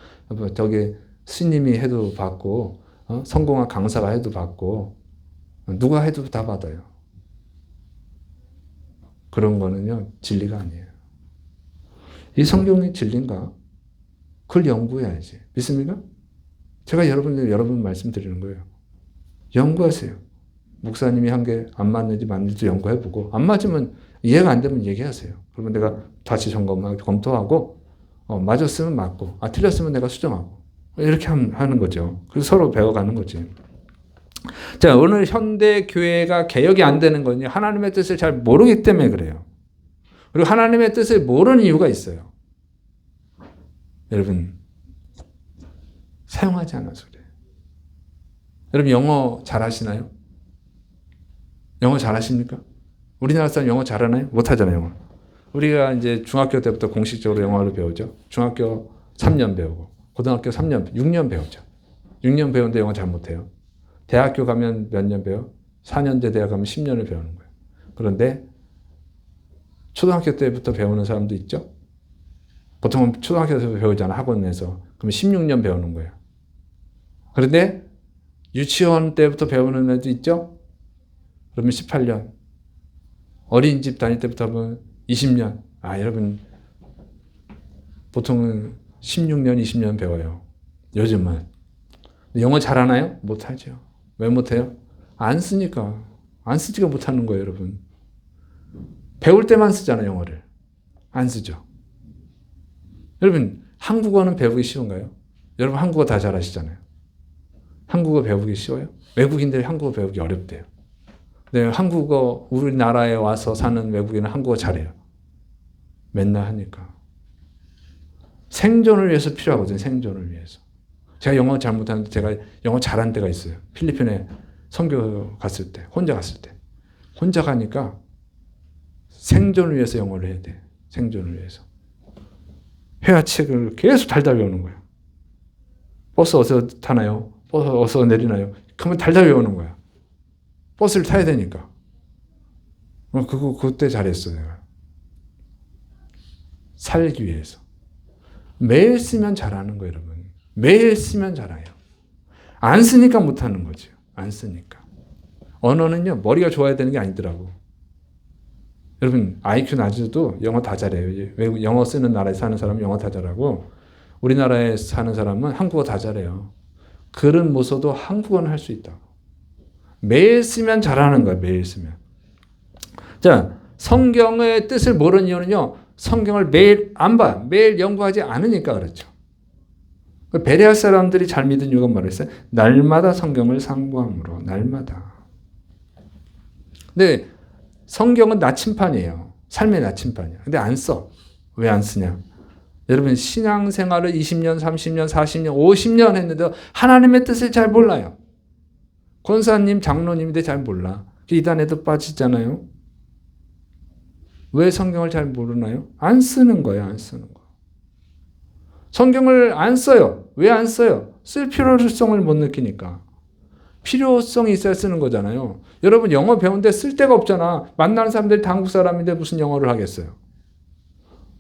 저기 스님이 해도 받고, 성공한 강사가 해도 받고, 누가 해도 다 받아요. 그런 거는요, 진리가 아니에요. 이 성경이 진리인가? 그걸 연구해야지. 믿습니까? 제가 여러분 말씀드리는 거예요. 연구하세요. 목사님이 한 게 안 맞는지 맞는지 연구해보고, 안 맞으면 이해가 안 되면 얘기하세요. 그러면 내가 다시 검토하고, 맞았으면 맞고, 틀렸으면 내가 수정하고, 이렇게 하는 거죠. 그래서 서로 배워가는 거지. 자, 오늘 현대 교회가 개혁이 안 되는 건요, 하나님의 뜻을 잘 모르기 때문에 그래요. 그리고 하나님의 뜻을 모르는 이유가 있어요. 여러분, 사용하지 않아서 그래요. 여러분, 영어 잘하시나요? 영어 잘하십니까? 우리나라 사람 영어 잘하나요? 못하잖아요, 영어. 우리가 이제 중학교 때부터 공식적으로 영어를 배우죠. 중학교 3년 배우고, 고등학교 6년 배우죠. 6년 배우는데 영어 잘 못해요. 대학교 가면 몇 년 배워? 4년제 대학 가면 10년을 배우는 거예요. 그런데 초등학교 때부터 배우는 사람도 있죠. 보통은 초등학교에서 배우잖아, 학원에서. 그럼 16년 배우는 거예요. 그런데 유치원 때부터 배우는 애도 있죠. 그러면 18년. 어린이집 다닐 때부터 하면 20년. 여러분, 보통은 16년, 20년 배워요. 요즘은. 영어 잘하나요? 못하죠. 왜 못해요? 안 쓰니까. 안 쓰지가 못하는 거예요, 여러분. 배울 때만 쓰잖아요, 영어를. 안 쓰죠. 여러분, 한국어는 배우기 쉬운가요? 여러분, 한국어 다 잘하시잖아요. 한국어 배우기 쉬워요? 외국인들이 한국어 배우기 어렵대요. 네, 한국어, 우리나라에 와서 사는 외국인은 한국어 잘해요. 맨날 하니까. 생존을 위해서 필요하거든요, 생존을 위해서. 제가 영어 잘 못하는데 제가 영어 잘한 때가 있어요. 필리핀에 선교 갔을 때, 혼자 갔을 때. 혼자 가니까 생존을 위해서 영어를 해야 돼. 생존을 위해서. 회화책을 계속 달달 외우는 거예요. 버스 어디서 타나요? 버스 어디서 내리나요? 그러면 달달 외우는 거야. 버스를 타야 되니까. 그때 잘했어요, 내가. 살기 위해서. 매일 쓰면 잘하는 거예요, 여러분. 매일 쓰면 잘해요. 안 쓰니까 못하는 거죠. 안 쓰니까. 언어는요, 머리가 좋아야 되는 게 아니더라고. 여러분, IQ 낮아도 영어 다 잘해요. 외국 영어 쓰는 나라에 사는 사람은 영어 다 잘하고, 우리나라에 사는 사람은 한국어 다 잘해요. 글은 못 써도 한국어는 할 수 있다. 매일 쓰면 잘하는 거예요. 매일 쓰면. 자, 성경의 뜻을 모르는 이유는요, 성경을 매일 안 봐. 매일 연구하지 않으니까 그렇죠. 베레아 사람들이 잘 믿은 이유가 뭐랬어요? 날마다 성경을 상고함으로. 날마다. 근데 성경은 나침판이에요. 삶의 나침판이야. 근데 안 써. 왜 안 쓰냐? 여러분, 신앙생활을 20년, 30년, 40년, 50년 했는데 하나님의 뜻을 잘 몰라요. 권사님, 장로님인데 잘 몰라. 이단에도 빠지잖아요. 왜 성경을 잘 모르나요? 안 쓰는 거예요. 안 쓰는 거. 성경을 안 써요. 왜 안 써요? 쓸 필요성을 못 느끼니까. 필요성이 있어야 쓰는 거잖아요. 여러분, 영어 배우는데 쓸 데가 없잖아. 만나는 사람들이 다 한국 사람인데 무슨 영어를 하겠어요?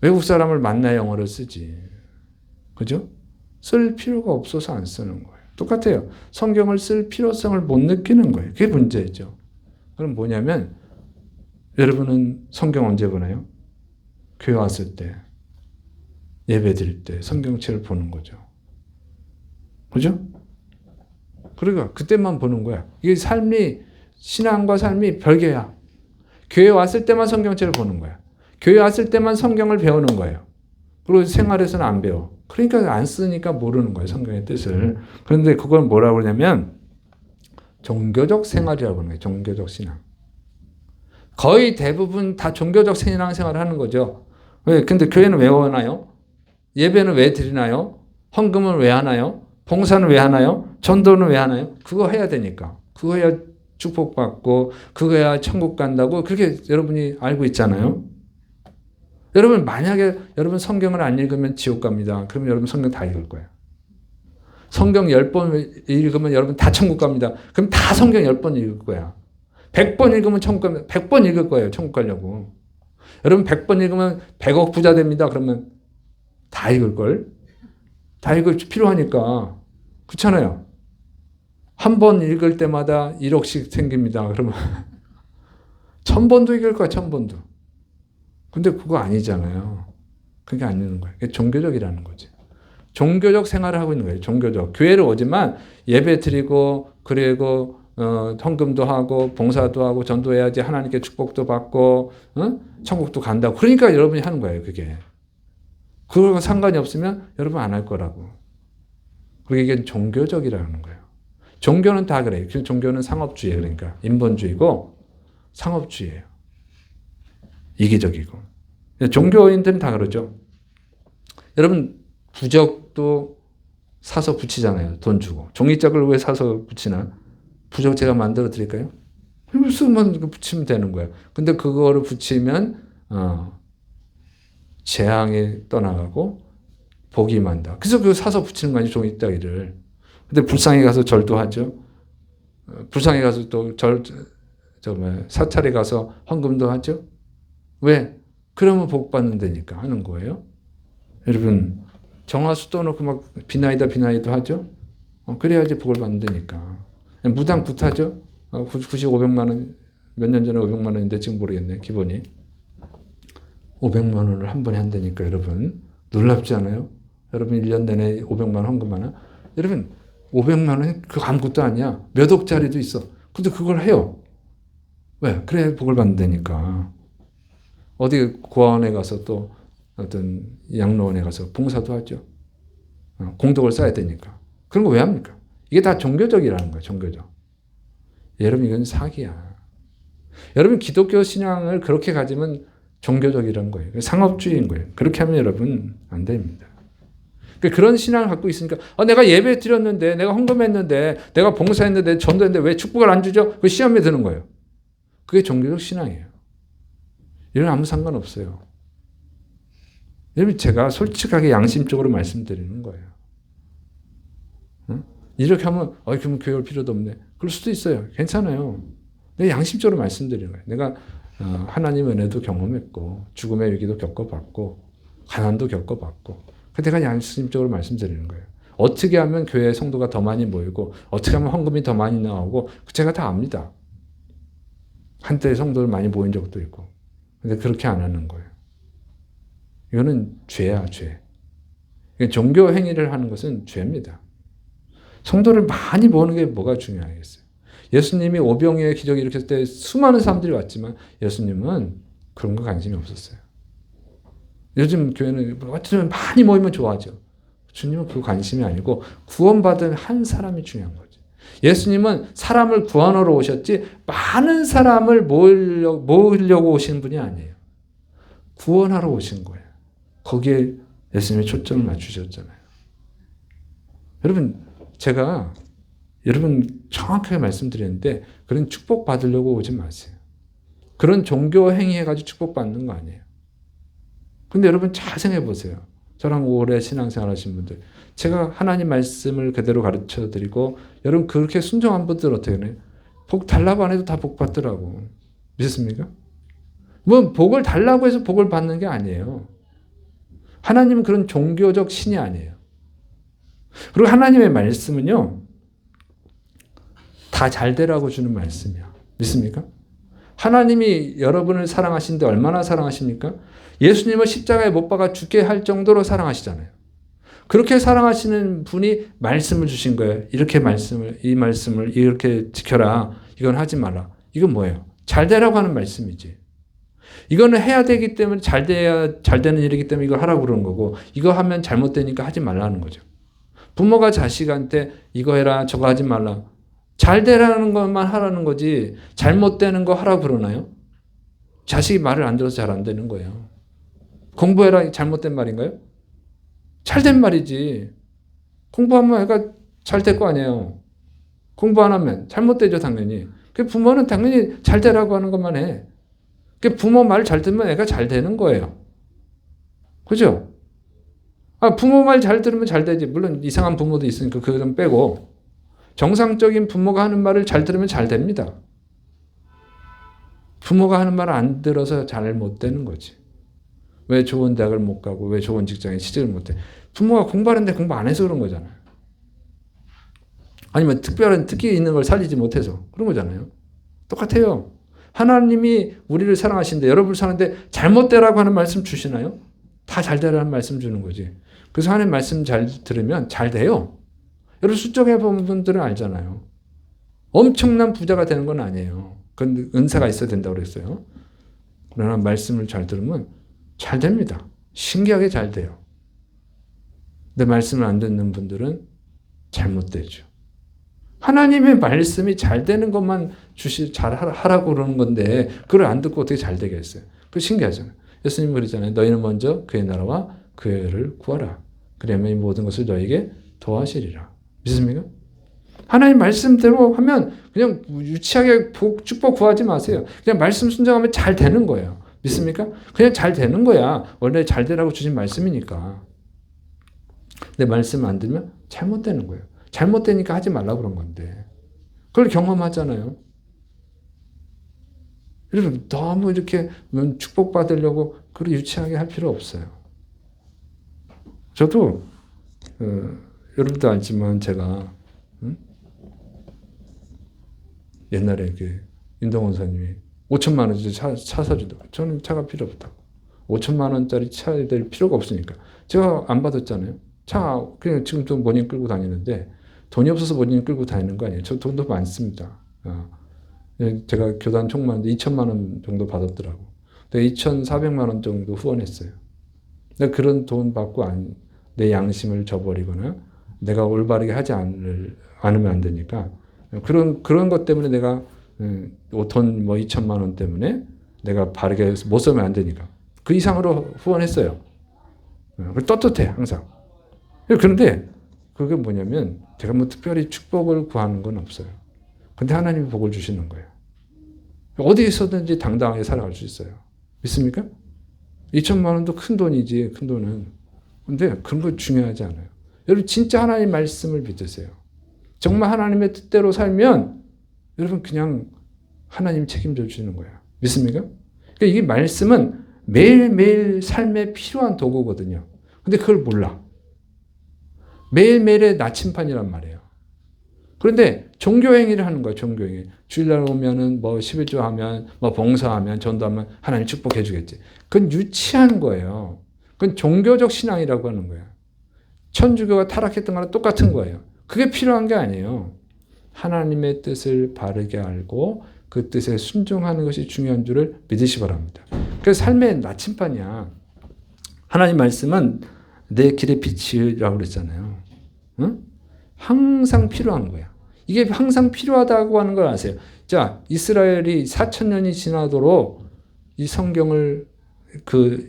외국 사람을 만나야 영어를 쓰지. 그죠? 쓸 필요가 없어서 안 쓰는 거예요. 똑같아요. 성경을 쓸 필요성을 못 느끼는 거예요. 그게 문제죠. 그럼 뭐냐면, 여러분은 성경 언제 보나요? 교회 왔을 때, 예배 드릴 때 성경책을 보는 거죠. 그죠? 그러니까 그때만 보는 거야. 이게 삶이, 신앙과 삶이 별개야. 교회 왔을 때만 성경책을 보는 거야. 교회 왔을 때만 성경을 배우는 거예요. 그리고 생활에서는 안 배워. 그러니까 안 쓰니까 모르는 거예요, 성경의 뜻을. 그런데 그건 뭐라고 그러냐면 종교적 생활이라고 하는 거예요. 종교적 신앙. 거의 대부분 다 종교적 신앙생활을 하는 거죠. 왜? 근데 교회는 왜 오나요? 예배는 왜 드리나요? 헌금은 왜 하나요? 봉사는 왜 하나요? 전도는 왜 하나요? 그거 해야 되니까. 그거 해야 축복받고 그거 해야 천국 간다고 그렇게 여러분이 알고 있잖아요. 여러분, 만약에 여러분 성경을 안 읽으면 지옥 갑니다. 그러면 여러분 성경 다 읽을 거예요. 성경 10번 읽으면 여러분 다 천국 갑니다. 그럼 다 성경 10번 읽을 거야. 100번 읽으면 천국 갑니다. 100번 읽을 거예요. 천국 가려고. 여러분 100번 읽으면 100억 부자 됩니다. 그러면 다 읽을걸? 다 읽을 필요하니까. 그렇잖아요. 한 번 읽을 때마다 1억씩 생깁니다. 그러면 1000번도 읽을 거야. 1000번도. 근데 그거 아니잖아요. 그게 아니는 거예요. 그게 종교적이라는 거지. 종교적 생활을 하고 있는 거예요. 종교적. 교회를 오지만 예배 드리고 그리고 헌금도 하고 봉사도 하고 전도해야지 하나님께 축복도 받고 천국도 간다고. 그러니까 여러분이 하는 거예요. 그게. 그거랑 상관이 없으면 여러분 안 할 거라고. 그리고 이게 종교적이라는 거예요. 종교는 다 그래요. 종교는 상업주의예요. 그러니까 인본주의고 상업주의예요. 이기적이고. 종교인들은 다 그러죠. 여러분 부적도 사서 붙이잖아요. 돈 주고. 종이짝을 왜 사서 붙이나? 부적 제가 만들어 드릴까요? 쓰면 붙이면 되는 거예요. 근데 그거를 붙이면 재앙이 떠나가고 복이 임한다. 그래서 그거 사서 붙이는 거 아니에요. 종이짝이를. 근데 불상에 가서 절도 하죠. 불상에 가서 또 사찰에 가서 헌금도 하죠. 왜? 그러면 복 받는다니까 하는 거예요. 여러분 정화수 떠놓고 막 비나이다 하죠. 그래야지 복을 받는다니까. 무당 굿하죠. 500만 원, 몇 년 전에 500만 원인데 지금 모르겠네. 기본이 500만 원을 한 번에 한다니까. 여러분 놀랍지 않아요? 여러분 1년 내내 500만 원 헌금하나? 여러분 500만 원이 그거 아무것도 아니야. 몇 억짜리도 있어. 근데 그걸 해요. 왜? 그래 복을 받는다니까. 어디 고아원에 가서 또 어떤 양로원에 가서 봉사도 하죠. 공덕을 쌓아야 되니까. 그런 거 왜 합니까? 이게 다 종교적이라는 거예요. 종교적. 여러분 이건 사기야. 여러분 기독교 신앙을 그렇게 가지면 종교적이라는 거예요. 상업주의인 거예요. 그렇게 하면 여러분 안 됩니다. 그런 신앙을 갖고 있으니까 내가 예배 드렸는데 내가 헌금했는데 내가 봉사했는데 전도했는데 왜 축복을 안 주죠? 그 시험에 드는 거예요. 그게 종교적 신앙이에요. 이런 아무 상관없어요. 여러분 제가 솔직하게 양심적으로 말씀드리는 거예요. 이렇게 하면 그러면 교회 올 필요도 없네. 그럴 수도 있어요. 괜찮아요. 내가 양심적으로 말씀드리는 거예요. 내가 하나님 은혜도 경험했고 죽음의 위기도 겪어봤고 가난도 겪어봤고 내가 양심적으로 말씀드리는 거예요. 어떻게 하면 교회 성도가 더 많이 모이고 어떻게 하면 헌금이 더 많이 나오고 제가 다 압니다. 한때 성도들 많이 모인 적도 있고. 근데 그렇게 안 하는 거예요. 이거는 죄야, 죄. 종교 행위를 하는 것은 죄입니다. 성도를 많이 모으는 게 뭐가 중요하겠어요? 예수님이 오병이어의 기적을 일으켰을 때 수많은 사람들이 왔지만 예수님은 그런 거 관심이 없었어요. 요즘 교회는 어쩌면 많이 모이면 좋아하죠. 주님은 그 관심이 아니고 구원받은 한 사람이 중요한 거죠. 예수님은 사람을 구원하러 오셨지 많은 사람을 모으려고 오신 분이 아니에요. 구원하러 오신 거예요. 거기에 예수님이 초점을 맞추셨잖아요. 여러분 제가 여러분 정확하게 말씀드렸는데 그런 축복 받으려고 오지 마세요. 그런 종교 행위 해가지고 축복 받는 거 아니에요. 근데 여러분 잘 생각해 보세요. 저랑 오래 신앙생활 하신 분들. 제가 하나님 말씀을 그대로 가르쳐 드리고 여러분 그렇게 순종한 분들 어떻게 해요? 복 달라고 안 해도 다 복 받더라고. 믿습니까? 뭐 복을 달라고 해서 복을 받는 게 아니에요. 하나님은 그런 종교적 신이 아니에요. 그리고 하나님의 말씀은요. 다 잘 되라고 주는 말씀이야. 믿습니까? 하나님이 여러분을 사랑하시는데 얼마나 사랑하십니까? 예수님을 십자가에 못 박아 죽게 할 정도로 사랑하시잖아요. 그렇게 사랑하시는 분이 말씀을 주신 거예요. 이 말씀을 이렇게 지켜라. 이건 하지 마라. 이건 뭐예요? 잘 되라고 하는 말씀이지. 이거는 해야 되기 때문에 잘 되는 일이기 때문에 이걸 하라고 그러는 거고 이거 하면 잘못되니까 하지 말라는 거죠. 부모가 자식한테 이거 해라 저거 하지 말라. 잘 되라는 것만 하라는 거지 잘못되는 거 하라고 그러나요? 자식이 말을 안 들어서 잘 안 되는 거예요. 공부해라 잘못된 말인가요? 잘된 말이지. 공부하면 애가 잘 될 거 아니에요. 공부 안 하면 잘못되죠 당연히. 부모는 당연히 잘 되라고 하는 것만 해. 부모 말 잘 듣면 애가 잘 되는 거예요. 그죠? 부모 말 잘 들으면 잘 되지. 물론 이상한 부모도 있으니까 그거 좀 빼고 정상적인 부모가 하는 말을 잘 들으면 잘 됩니다. 부모가 하는 말을 안 들어서 잘 못 되는 거지. 왜 좋은 대학을 못 가고 왜 좋은 직장에 취직을 못 해. 부모가 공부하는데 공부 안 해서 그런 거잖아요. 아니면 특별한 특기 있는 걸 살리지 못해서 그런 거잖아요. 똑같아요. 하나님이 우리를 사랑하시는데 여러분을 사랑하는데 잘못되라고 하는 말씀 주시나요? 다 잘 되라는 말씀 주는 거지. 그래서 하나님 말씀 잘 들으면 잘 돼요. 여러분 수적해 본 분들은 알잖아요. 엄청난 부자가 되는 건 아니에요. 그건 은사가 있어야 된다고 그랬어요. 그러나 말씀을 잘 들으면 잘 됩니다. 신기하게 잘 돼요. 근데 말씀을 안 듣는 분들은 잘못되죠. 하나님의 말씀이 잘 되는 것만 잘 하라고 그러는 건데 그걸 안 듣고 어떻게 잘 되겠어요? 그거 신기하잖아요. 예수님 그러잖아요. 너희는 먼저 그의 나라와 그의 의를 구하라. 그러면 이 모든 것을 너에게 더하시리라. 믿습니까? 하나님 말씀대로 하면 그냥 유치하게 축복 구하지 마세요. 그냥 말씀 순종하면 잘 되는 거예요. 믿습니까? 그냥 잘 되는 거야. 원래 잘 되라고 주신 말씀이니까. 근데 말씀 안 들으면 잘못되는 거예요. 잘못되니까 하지 말라고 그런 건데. 그걸 경험하잖아요. 여러분 너무 이렇게 축복받으려고 그렇게 유치하게 할 필요 없어요. 저도 여러분도 알지만 제가 옛날에 윤동원 선생님이 5천만 원짜리 차 사주더라고요. 저는 차가 필요 없다고. 5천만 원짜리 차에 될 필요가 없으니까. 제가 안 받았잖아요. 차 그냥 지금 좀 본인 끌고 다니는데 돈이 없어서 본인 끌고 다니는 거 아니에요. 저 돈도 많습니다. 제가 교단 총무하는데 2천만 원 정도 받았더라고. 2,400만 원 정도 후원했어요. 근데 그런 돈 받고 내 양심을 저버리거나 내가 올바르게 하지 않으면 안 되니까 그런 것 때문에 내가 돈 2천만 원 때문에 내가 바르게 못 쓰면 안 되니까 그 이상으로 후원했어요. 떳떳해 항상. 그런데 그게 뭐냐면 제가 뭐 특별히 축복을 구하는 건 없어요. 근데 하나님이 복을 주시는 거예요. 어디에서든지 당당하게 살아갈 수 있어요. 믿습니까? 2천만 원도 큰 돈이지, 큰 돈은. 근데 그런 거 중요하지 않아요. 여러분 진짜 하나님 말씀을 믿으세요. 정말 하나님의 뜻대로 살면 여러분 그냥 하나님 책임져 주시는 거예요. 믿습니까? 그러니까 이게 말씀은 매일매일 삶에 필요한 도구거든요. 근데 그걸 몰라. 매일매일의 나침판이란 말이에요. 그런데 종교행위를 하는 거예요. 종교행위. 주일날 오면은 뭐 11조 하면 뭐 봉사하면 전도하면 하나님 축복해 주겠지. 그건 유치한 거예요. 그건 종교적 신앙이라고 하는 거예요. 천주교가 타락했던 거랑 똑같은 거예요. 그게 필요한 게 아니에요. 하나님의 뜻을 바르게 알고 그 뜻에 순종하는 것이 중요한 줄을 믿으시 바랍니다. 그래서 삶의 나침판이야. 하나님 말씀은 내 길의 빛이라고 그랬잖아요. 응? 항상 필요한 거야. 이게 항상 필요하다고 하는 걸 아세요. 자, 이스라엘이 4,000년이 지나도록 이 성경을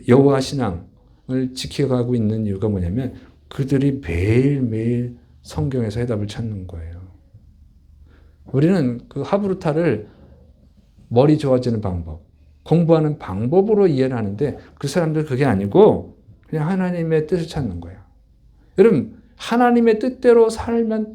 여호와 신앙을 지켜가고 있는 이유가 뭐냐면 그들이 매일매일 성경에서 해답을 찾는 거예요. 우리는 그 하브루타를 머리 좋아지는 방법, 공부하는 방법으로 이해를 하는데 그 사람들 그게 아니고 그냥 하나님의 뜻을 찾는 거예요. 여러분 하나님의 뜻대로 살면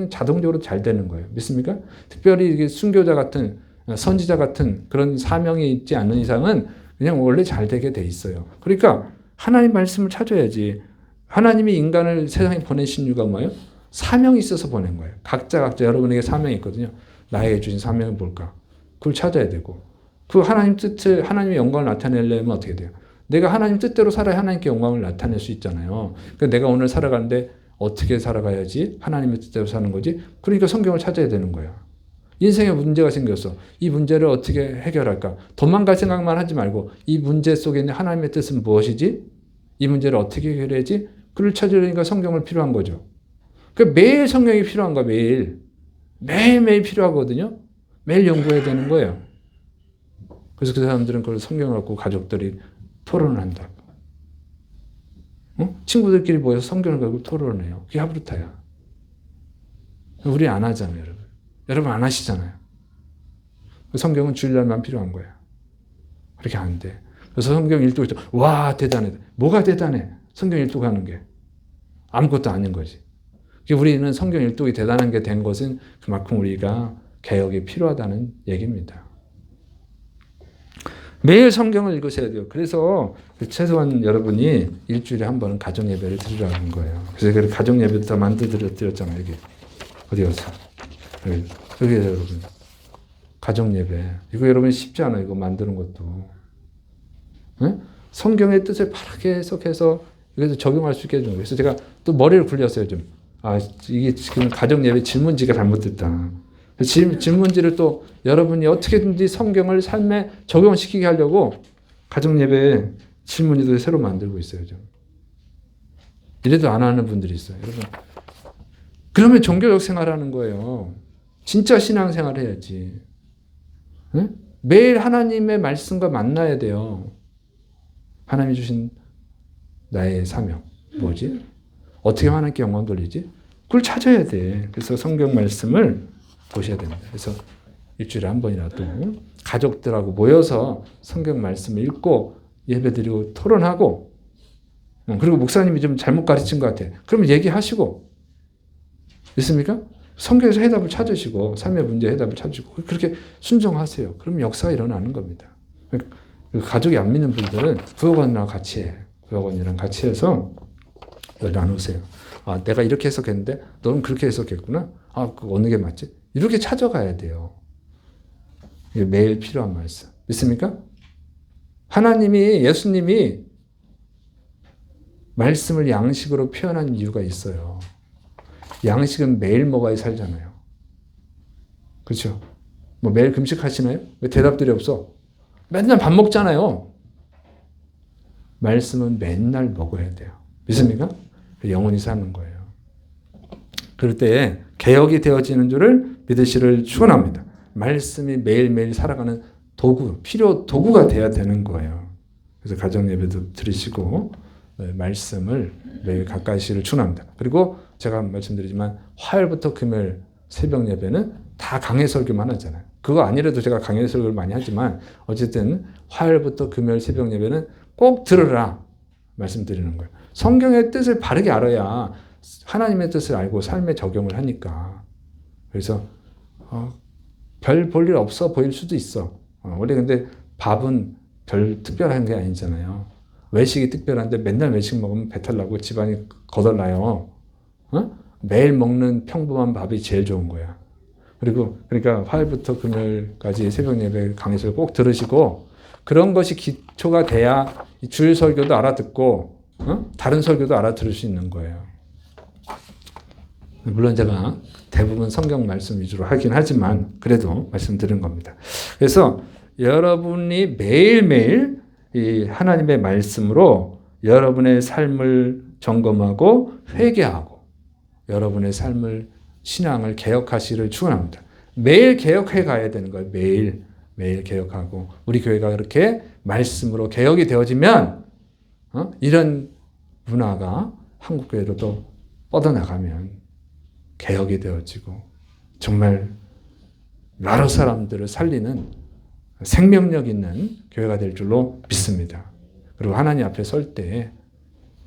자동적으로 잘 되는 거예요. 믿습니까? 특별히 순교자 같은 선지자 같은 그런 사명이 있지 않는 이상은 그냥 원래 잘 되게 돼 있어요. 그러니까 하나님 말씀을 찾아야지. 하나님이 인간을 세상에 보내신 이유가 뭐예요? 사명이 있어서 보낸 거예요. 각자 여러분에게 사명이 있거든요. 나에게 주신 사명이 뭘까? 그걸 찾아야 되고 그 하나님 뜻을 하나님의 영광을 나타내려면 어떻게 돼요? 내가 하나님 뜻대로 살아야 하나님께 영광을 나타낼 수 있잖아요. 그러니까 내가 오늘 살아가는데 어떻게 살아가야지 하나님의 뜻대로 사는 거지? 그러니까 성경을 찾아야 되는 거야. 인생에 문제가 생겼어. 이 문제를 어떻게 해결할까? 도망갈 생각만 하지 말고 이 문제 속에 있는 하나님의 뜻은 무엇이지? 이 문제를 어떻게 해결해야지? 그를 찾으려니까 성경을 필요한 거죠. 그러니까 매일 성경이 필요한 거야. 매일매일 필요하거든요. 매일 연구해야 되는 거예요. 그래서 그 사람들은 그걸 성경을 갖고 가족들이 토론을 한다. 친구들끼리 모여서 성경을 가지고 토론을 해요. 그게 하브루타야. 우리 안 하잖아요, 여러분. 여러분 안 하시잖아요. 성경은 주일날만 필요한 거야. 그렇게 안 돼. 그래서 성경 일독이 와 대단해. 뭐가 대단해? 성경 일독하는 게 아무것도 아닌 거지. 우리는 성경 일독이 대단한 게 된 것은 그만큼 우리가 개혁이 필요하다는 얘기입니다. 매일 성경을 읽으셔야 돼요. 그래서 최소한 여러분이 일주일에 한 번은 가정 예배를 드리라는 거예요. 그래서 그 가정 예배도 다 만들어드렸잖아요. 여기 어디 가서 여기 여러분 가정 예배 이거 여러분 쉽지 않아요. 이거 만드는 것도 네? 성경의 뜻을 바르게 해석해서 그래서 적용할 수 있게 해주는 거예요. 그래서 제가 또 머리를 굴렸어요. 좀. 이게 지금 가정예배 질문지가 잘못됐다. 질문지를 또 여러분이 어떻게든지 성경을 삶에 적용시키게 하려고 가정예배 질문지도 새로 만들고 있어요. 좀. 이래도 안 하는 분들이 있어요. 여러분. 그러면 종교적 생활하는 거예요. 진짜 신앙생활 해야지. 응? 매일 하나님의 말씀과 만나야 돼요. 하나님이 주신 나의 사명. 뭐지? 어떻게 하나님께 영광 돌리지? 그걸 찾아야 돼. 그래서 성경 말씀을 보셔야 됩니다. 그래서 일주일에 한 번이라도 가족들하고 모여서 성경 말씀을 읽고 예배드리고 토론하고 그리고 목사님이 좀 잘못 가르친 것 같아. 그러면 얘기하시고 있습니까? 성경에서 해답을 찾으시고 삶의 문제 해답을 찾으시고 그렇게 순종하세요. 그럼 역사가 일어나는 겁니다. 가족이 안 믿는 분들은 부역원이랑 같이 해. 부역원이랑 같이 해서 나누세요. 내가 이렇게 해석했는데 너는 그렇게 해석했구나. 그 어느 게 맞지? 이렇게 찾아가야 돼요. 이게 매일 필요한 말씀. 믿습니까? 예수님이 말씀을 양식으로 표현한 이유가 있어요. 양식은 매일 먹어야 살잖아요. 그렇죠? 매일 금식하시나요? 왜 대답들이 없어? 맨날 밥 먹잖아요. 말씀은 맨날 먹어야 돼요. 믿습니까? 영원히 사는 거예요. 그럴 때 개혁이 되어지는 줄을 믿으시를 축원합니다. 말씀이 매일매일 살아가는 도구가 돼야 되는 거예요. 그래서 가정예배도 들으시고 말씀을 매일 가까이시를 축원합니다. 그리고 제가 말씀드리지만 화요일부터 금요일 새벽 예배는 다 강해 설교만 하잖아요. 그거 아니라도 제가 강해 설교를 많이 하지만 어쨌든 화요일부터 금요일 새벽 예배는 꼭 들으라 말씀드리는 거예요. 성경의 뜻을 바르게 알아야 하나님의 뜻을 알고 삶에 적용을 하니까. 그래서 별 볼 일 없어 보일 수도 있어. 원래 근데 밥은 별 특별한 게 아니잖아요. 외식이 특별한데 맨날 외식 먹으면 배탈 나고 집안이 거덜나요. 매일 먹는 평범한 밥이 제일 좋은 거야. 그러니까 화요일부터 금요일까지 새벽 예배 강의를 꼭 들으시고 그런 것이 기초가 돼야 주일 설교도 알아듣고 다른 설교도 알아들을 수 있는 거예요. 물론 제가 대부분 성경 말씀 위주로 하긴 하지만 그래도 말씀드린 겁니다. 그래서 여러분이 매일매일 이 하나님의 말씀으로 여러분의 삶을 점검하고 회개하고 여러분의 삶을 신앙을 개혁하시기를 축원합니다. 매일 개혁해 가야 되는 거예요. 매일 개혁하고 우리 교회가 그렇게 말씀으로 개혁이 되어지면 이런 문화가 한국 교회로도 뻗어나가면 개혁이 되어지고 정말 나라 사람들을 살리는 생명력 있는 교회가 될 줄로 믿습니다. 그리고 하나님 앞에 설 때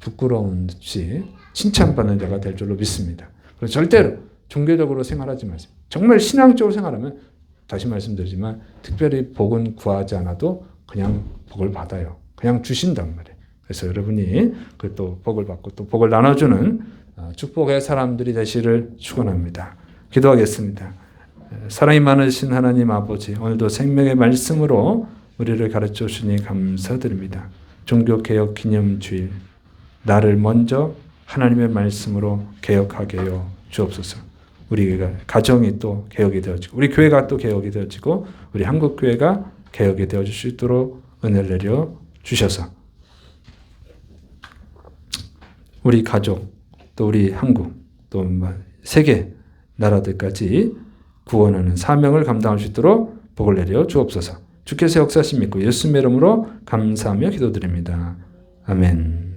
부끄러움 없이 칭찬받는 자가 될 줄로 믿습니다. 그리고 절대로 종교적으로 생활하지 마세요. 정말 신앙적으로 생활하면 다시 말씀드리지만 특별히 복은 구하지 않아도 그냥 복을 받아요. 그냥 주신단 말이에요. 그래서 여러분이 그 또 복을 받고 또 복을 나눠주는 축복의 사람들이 되시를 축원합니다. 기도하겠습니다. 사랑이 많으신 하나님 아버지, 오늘도 생명의 말씀으로 우리를 가르쳐 주시니 감사드립니다. 종교개혁 기념주일, 나를 먼저 하나님의 말씀으로 개혁하게 하여 주옵소서. 우리 가정이 또 개혁이 되어지고 우리 교회가 또 개혁이 되어지고 우리 한국교회가 개혁이 되어질 수 있도록 은혜를 내려 주셔서 우리 가족 또 우리 한국 또 세계 나라들까지 구원하는 사명을 감당할 수 있도록 복을 내려 주옵소서. 주께서 역사하심 믿고 예수님의 이름으로 감사하며 기도드립니다. 아멘.